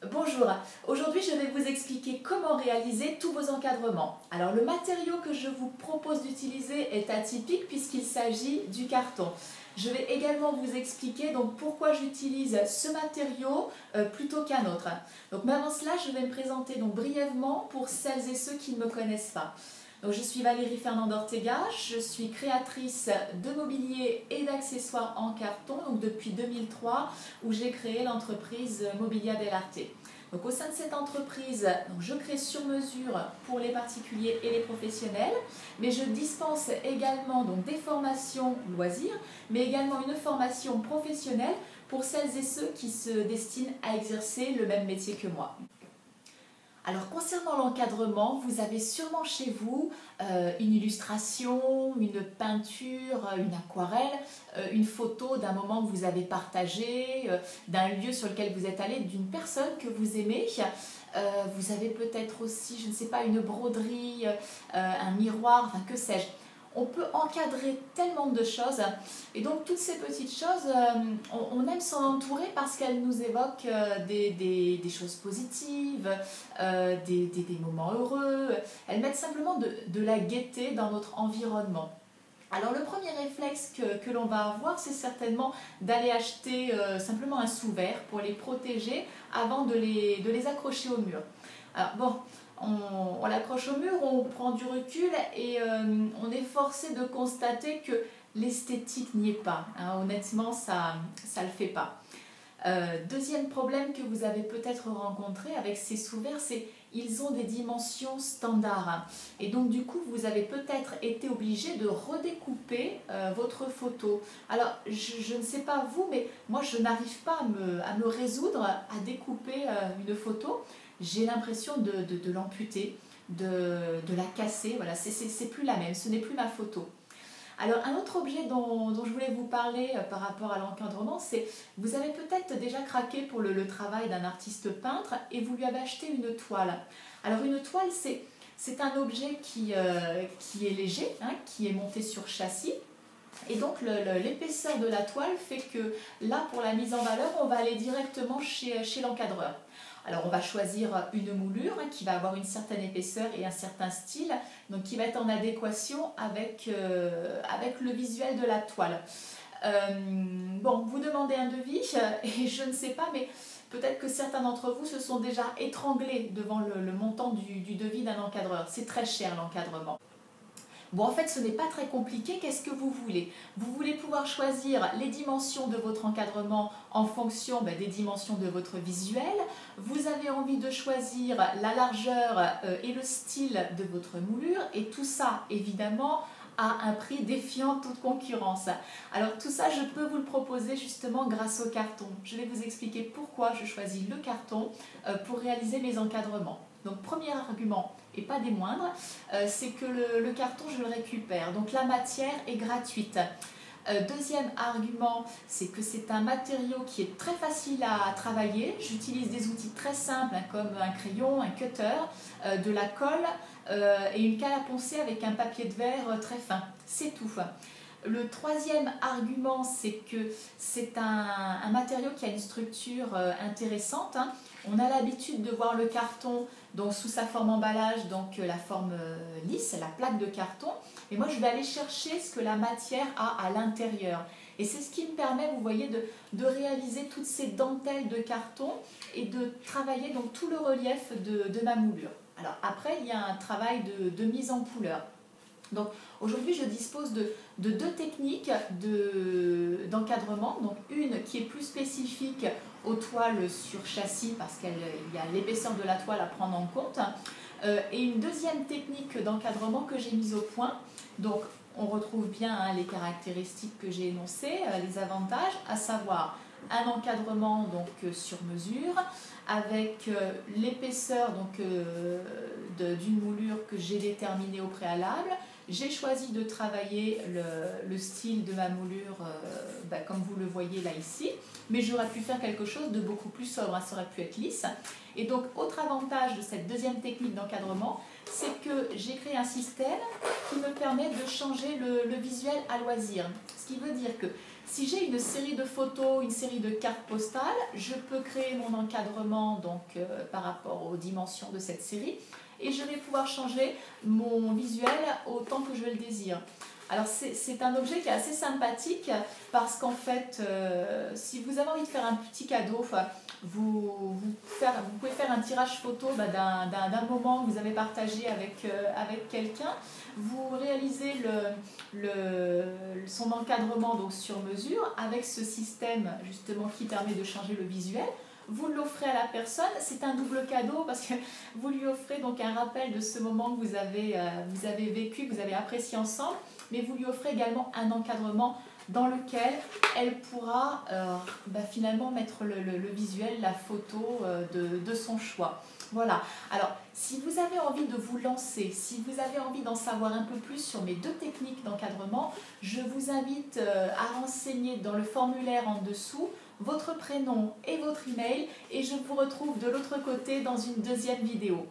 Bonjour, aujourd'hui je vais vous expliquer comment réaliser tous vos encadrements. Alors le matériau que je vous propose d'utiliser est atypique puisqu'il s'agit du carton. Je vais également vous expliquer donc pourquoi j'utilise ce matériau plutôt qu'un autre. Donc mais avant cela, je vais me présenter donc brièvement pour celles et ceux qui ne me connaissent pas. Donc, je suis Valérie Fernande Ortega, je suis créatrice de mobilier et d'accessoires en carton donc depuis 2003 où j'ai créé l'entreprise Mobilia dell'Arte. Donc, au sein de cette entreprise, donc, je crée sur mesure pour les particuliers et les professionnels, mais je dispense également donc, des formations loisirs, mais également une formation professionnelle pour celles et ceux qui se destinent à exercer le même métier que moi. Alors concernant l'encadrement, vous avez sûrement chez vous une illustration, une peinture, une aquarelle, une photo d'un moment que vous avez partagé, d'un lieu sur lequel vous êtes allé, d'une personne que vous aimez. Vous avez peut-être aussi, je ne sais pas, une broderie, un miroir, enfin que sais-je. On peut encadrer tellement de choses et donc toutes ces petites choses, on aime s'en entourer parce qu'elles nous évoquent des choses positives, des moments heureux. Elles mettent simplement de la gaieté dans notre environnement. Alors le premier réflexe que l'on va avoir, c'est certainement d'aller acheter simplement un sous-verre pour les protéger avant de les accrocher au mur. Alors bon, on l'accroche au mur, on prend du recul et on est forcé de constater que l'esthétique n'y est pas. Hein, honnêtement, ça ne le fait pas. Deuxième problème que vous avez peut-être rencontré avec ces sous-verres, c'est qu'ils ont des dimensions standards. Et donc du coup, vous avez peut-être été obligé de redécouper votre photo. Alors, je ne sais pas vous, mais moi, je n'arrive pas à me résoudre à découper une photo. J'ai l'impression de l'amputer, de la casser. Voilà, c'est plus la même, ce n'est plus ma photo. Alors un autre objet dont je voulais vous parler par rapport à l'encadrement, c'est vous avez peut-être déjà craqué pour le travail d'un artiste peintre et vous lui avez acheté une toile. Alors une toile, c'est un objet qui est léger, hein, qui est monté sur châssis. Et donc l'épaisseur de la toile fait que là, pour la mise en valeur, on va aller directement chez l'encadreur. Alors on va choisir une moulure qui va avoir une certaine épaisseur et un certain style, donc qui va être en adéquation avec le visuel de la toile. Bon, vous demandez un devis et je ne sais pas, mais peut-être que certains d'entre vous se sont déjà étranglés devant le montant du devis d'un encadreur. C'est très cher l'encadrement. Bon, en fait, ce n'est pas très compliqué. Qu'est-ce que vous voulez? Vous voulez pouvoir choisir les dimensions de votre encadrement en fonction des dimensions de votre visuel. Vous avez envie de choisir la largeur et le style de votre moulure. Et tout ça, évidemment, à un prix défiant toute concurrence. Alors tout ça, je peux vous le proposer justement grâce au carton. Je vais vous expliquer pourquoi je choisis le carton pour réaliser mes encadrements. Donc premier argument, et pas des moindres, c'est que le carton, je le récupère. Donc la matière est gratuite. Deuxième argument, c'est que c'est un matériau qui est très facile à travailler. J'utilise des outils très simples hein, comme un crayon, un cutter, de la colle et une canne à poncer avec un papier de verre très fin. C'est tout. Le troisième argument, c'est que c'est un matériau qui a une structure intéressante. Hein. On a l'habitude de voir le carton donc, sous sa forme emballage, donc la forme lisse, la plaque de carton. Et moi, je vais aller chercher ce que la matière a à l'intérieur. Et c'est ce qui me permet, vous voyez, de réaliser toutes ces dentelles de carton et de travailler donc, tout le relief de ma moulure. Alors après, il y a un travail de mise en couleur. Donc aujourd'hui, je dispose de deux techniques d'encadrement. Donc une qui est plus spécifique aux toiles sur châssis parce qu'il y a l'épaisseur de la toile à prendre en compte. Et une deuxième technique d'encadrement que j'ai mise au point. Donc on retrouve bien hein, les caractéristiques que j'ai énoncées, les avantages, à savoir un encadrement donc, sur mesure avec l'épaisseur d'une moulure que j'ai déterminée au préalable, J'ai choisi de travailler le style de ma moulure comme vous le voyez là ici, mais j'aurais pu faire quelque chose de beaucoup plus sobre, ça aurait pu être lisse. Et donc, autre avantage de cette deuxième technique d'encadrement, c'est que j'ai créé un système qui me permet de changer le visuel à loisir. Ce qui veut dire que si j'ai une série de photos, une série de cartes postales, je peux créer mon encadrement par rapport aux dimensions de cette série et je vais pouvoir changer mon visuel autant que je le désire. Alors c'est un objet qui est assez sympathique parce qu'en fait, si vous avez envie de faire un petit cadeau, vous pouvez faire un tirage photo d'un moment que vous avez partagé avec quelqu'un. Vous réalisez son encadrement donc sur mesure avec ce système justement qui permet de changer le visuel. Vous l'offrez à la personne, c'est un double cadeau parce que vous lui offrez donc un rappel de ce moment que vous avez vécu, que vous avez apprécié ensemble, mais vous lui offrez également un encadrement dans lequel elle pourra finalement mettre le visuel, la photo de son choix. Voilà, alors si vous avez envie de vous lancer, si vous avez envie d'en savoir un peu plus sur mes deux techniques d'encadrement, je vous invite à renseigner dans le formulaire en dessous votre prénom et votre email et je vous retrouve de l'autre côté dans une deuxième vidéo.